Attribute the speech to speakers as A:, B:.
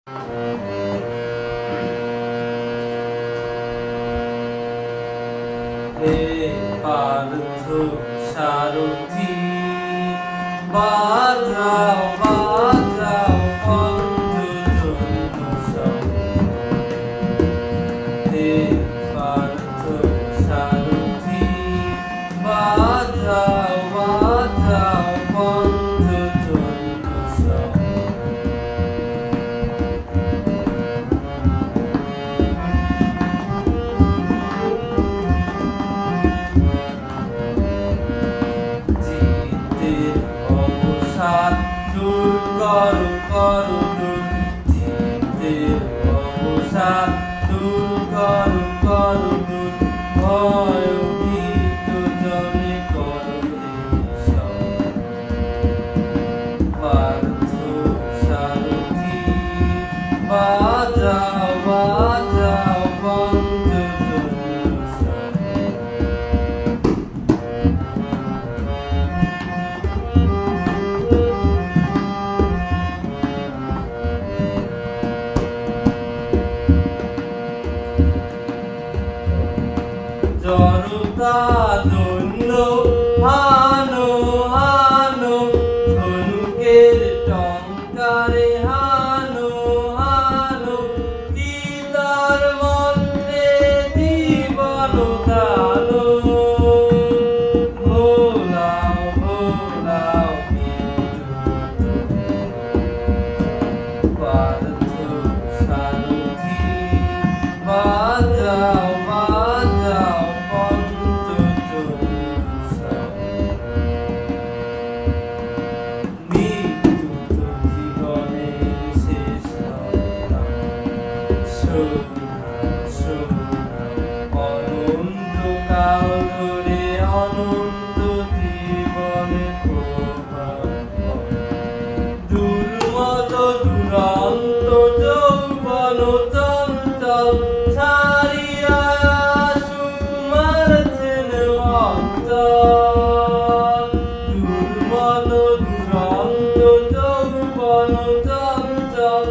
A: হে পার্থ সারথি, বাজাও বাজাও পঞ্চজন্যসব। হে পার্থ সারথি, বাজাও বাজাও পঞ্চজন্যসব। দূর করো করো দূর, চিত্তের অবসাদ দূর করো করো দূর, ভয় ভীত জনে করো সব। পার্থ সারথি, বাজাও বাজাও পঞ্চজন্যসব। জনতা দৈন্য হানো হানো, ধনুকের টঙ্কারে হানো হানো, গীতার মন্ত্রে জীবন দানো। ভোলাও ভোলাও মৃত্যু, পার্থ সারথি, বাজাও বাজাও পঞ্চজন্যসব। মৃত্যু তো জীবনের শেষ নয়, শোনাও শোনাও অনন্তকাল ধরে অনন্ত জীবনে প্রভাব। দুর্মত দুরন্ত যৌবন চঞ্চল, ছাড়িয়া আসুক মারছেন অঞ্চল। দুর্মত দুরন্ত যৌবন চঞ্চল,